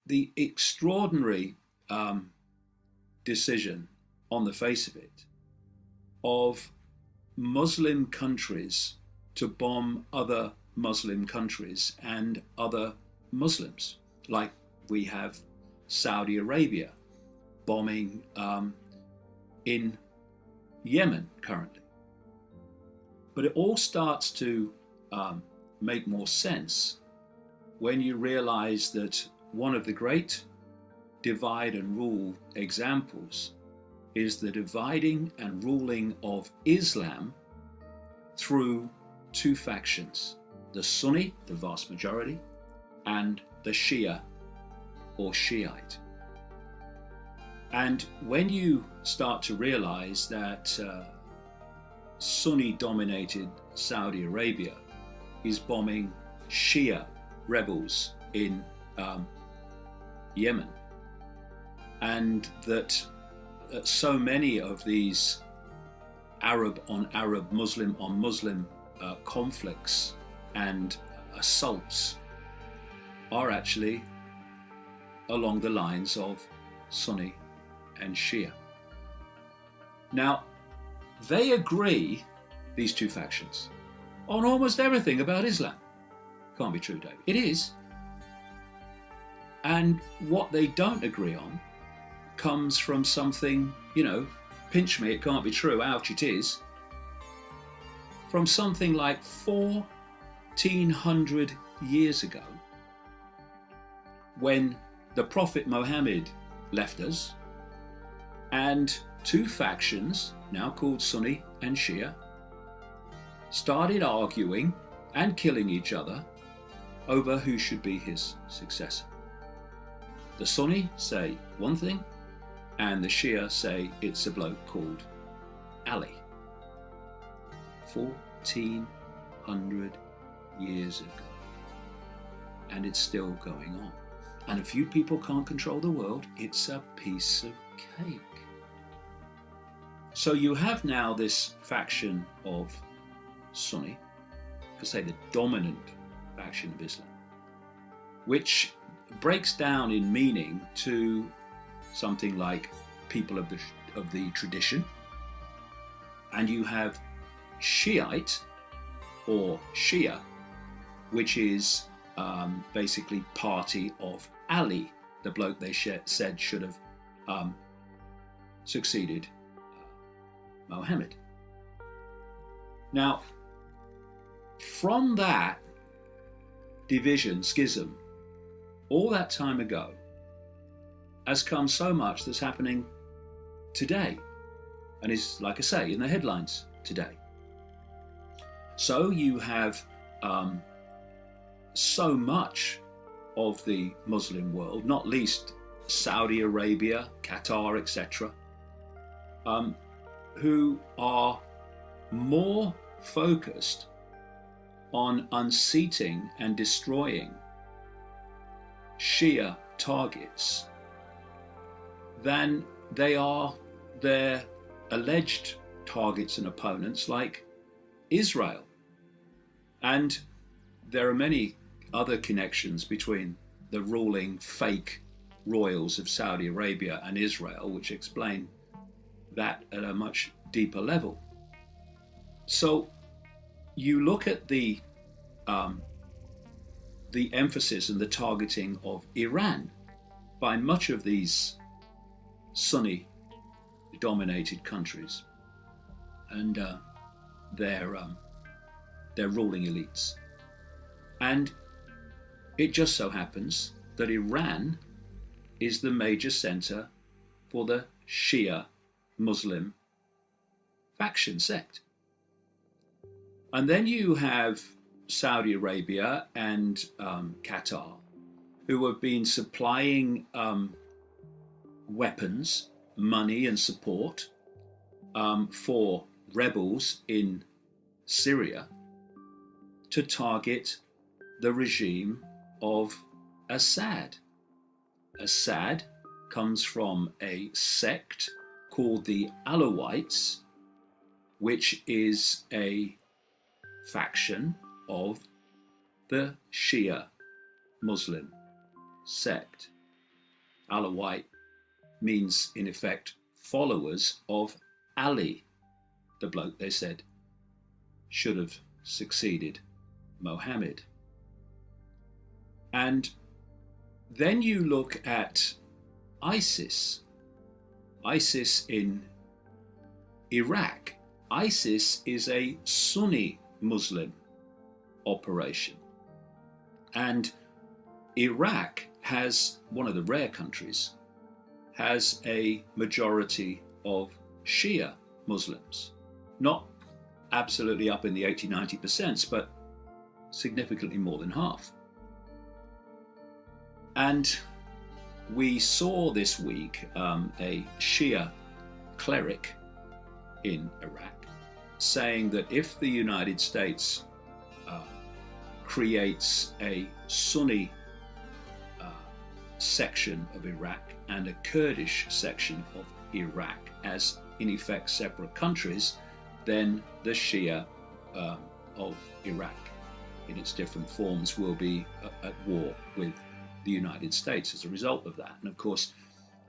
the extraordinary decision on the face of it of Muslim countries to bomb other Muslim countries and other Muslims. Like we have Saudi Arabia bombing in Yemen currently. But it all starts to make more sense when you realize that one of the great divide and rule examples is the dividing and ruling of Islam through two factions, the Sunni, the vast majority, and the Shia or Shiite. And when you start to realize that Sunni-dominated Saudi Arabia is bombing Shia rebels in Yemen, and that so many of these Arab on Arab, Muslim on Muslim conflicts and assaults are actually along the lines of Sunni and Shia. Now, they agree, these two factions, on almost everything about Islam. Can't be true, Dave. It is. And what they don't agree on comes from something, pinch me, it can't be true, ouch, it is. From something like 1400 years ago, when the Prophet Muhammad left us, and two factions, now called Sunni and Shia, started arguing and killing each other over who should be his successor. The Sunni say one thing, and the Shia say it's a bloke called Ali. 1400 years ago. And it's still going on. And if you people can't control the world, it's a piece of cake. So you have now this faction of Sunni, to say the dominant faction of Islam, which breaks down in meaning to something like people of the tradition, and you have Shiite or Shia, which is basically party of Ali, the bloke they said should have succeeded Muhammad. Now, from that division, schism, all that time ago, has come so much that's happening today, and is, like I say, in the headlines today. So you have so much of the Muslim world, not least Saudi Arabia, Qatar, etc., who are more focused on unseating and destroying Shia targets than they are their alleged targets and opponents like Israel. And there are many other connections between the ruling fake royals of Saudi Arabia and Israel, which explain that at a much deeper level. So you look at the emphasis and the targeting of Iran by much of these Sunni-dominated countries and their ruling elites. And it just so happens that Iran is the major center for the Shia Muslim faction sect. And then you have Saudi Arabia and Qatar, who have been supplying weapons, money and support for rebels in Syria to target the regime of Assad. Assad comes from a sect called the Alawites, which is a faction of the Shia Muslim sect. Alawite means, in effect, followers of Ali, the bloke they said should have succeeded Mohammed. And then you look at ISIS. ISIS in Iraq. ISIS is a Sunni Muslim operation. And Iraq has, one of the rare countries, has a majority of Shia Muslims. Not absolutely up in the 80-90%, but significantly more than half. And we saw this week a Shia cleric in Iraq saying that if the United States creates a Sunni section of Iraq and a Kurdish section of Iraq as, in effect, separate countries, then the Shia of Iraq in its different forms will be at war with the United States as a result of that. And of course,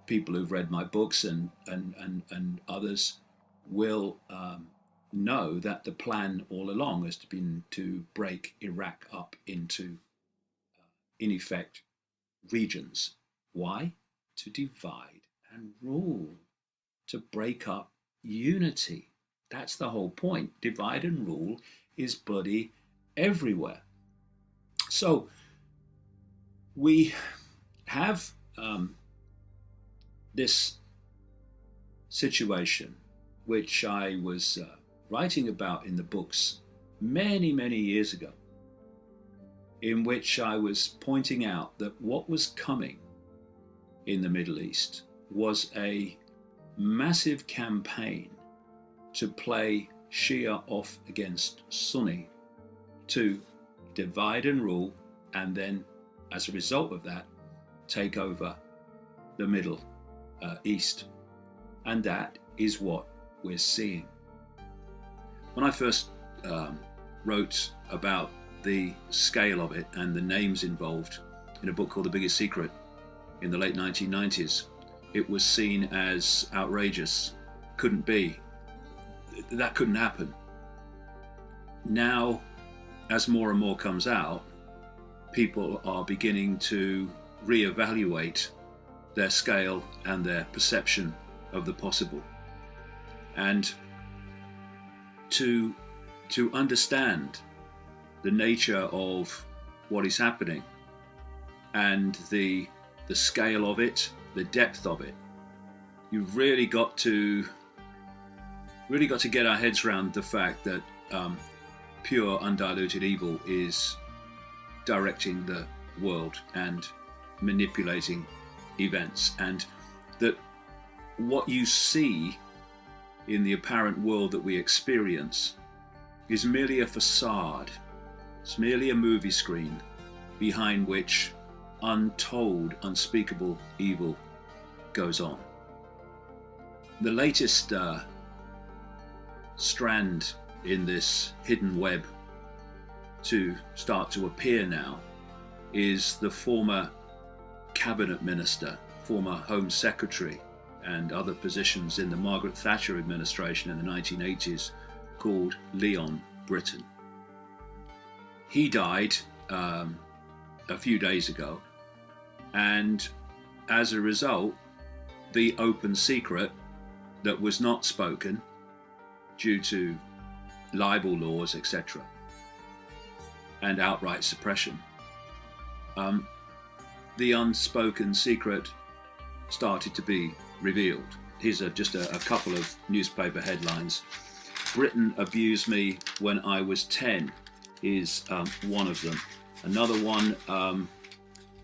people who've read my books and others will know that the plan all along has been to break Iraq up into, in effect, regions. Why? To divide and rule, to break up unity. That's the whole point. Divide and rule is bloody everywhere. So we have this situation which I was writing about in the books many, many years ago, in which I was pointing out that what was coming in the Middle East was a massive campaign to play Shia off against Sunni, to divide and rule, and then, as a result of that, take over the Middle East. And that is what we're seeing. When I first wrote about the scale of it and the names involved in a book called The Biggest Secret in the late 1990s, it was seen as outrageous. Couldn't be. That couldn't happen. Now, as more and more comes out, people are beginning to reevaluate their scale and their perception of the possible. And to understand the nature of what is happening and the scale of it, the depth of it, you've really got to get our heads around the fact that pure undiluted evil is directing the world and manipulating events, and that what you see in the apparent world that we experience is merely a facade. It's merely a movie screen behind which untold, unspeakable evil goes on. The latest strand in this hidden web to start to appear now is the former cabinet minister, former Home Secretary, and other positions in the Margaret Thatcher administration in the 1980s, called Leon Brittan. He died a few days ago, and as a result, the open secret that was not spoken due to libel laws, etc., and outright suppression, the unspoken secret started to be revealed. Here's just a couple of newspaper headlines. Britain abused me when I was 10 is one of them. Another one,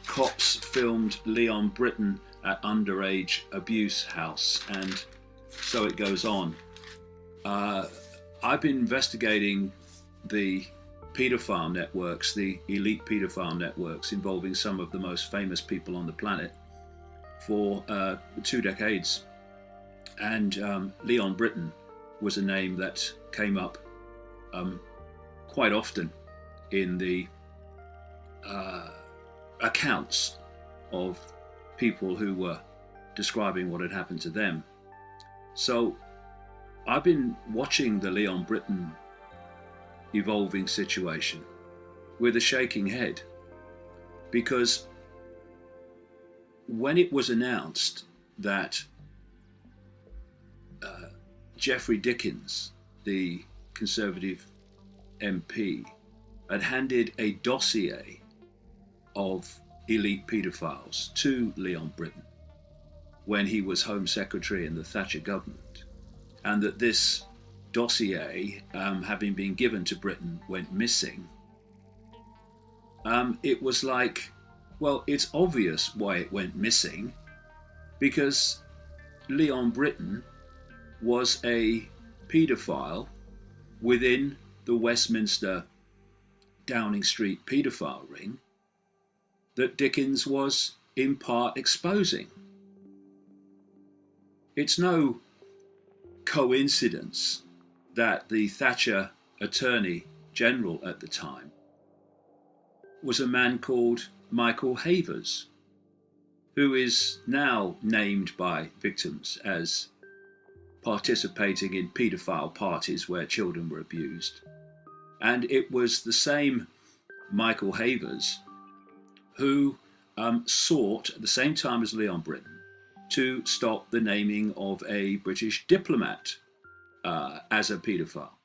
cops filmed Leon Brittan at underage abuse house, and so it goes on. I've been investigating the paedophile networks, the elite paedophile networks involving some of the most famous people on the planet for 2 decades. And Leon Brittan was a name that came up quite often in the accounts of people who were describing what had happened to them. So I've been watching the Leon Britton evolving situation with a shaking head, because when it was announced that Geoffrey Dickens, the Conservative MP, had handed a dossier of elite paedophiles to Leon Britton when he was Home Secretary in the Thatcher government, and that this dossier, having been given to Britton, went missing, it was like, well, it's obvious why it went missing, because Leon Britton was a paedophile within the Westminster Downing Street paedophile ring that Dickens was in part exposing. It's no coincidence that the Thatcher Attorney General at the time was a man called Michael Havers, who is now named by victims as participating in paedophile parties where children were abused. And it was the same Michael Havers who sought, at the same time as Leon Britton, to stop the naming of a British diplomat as a paedophile.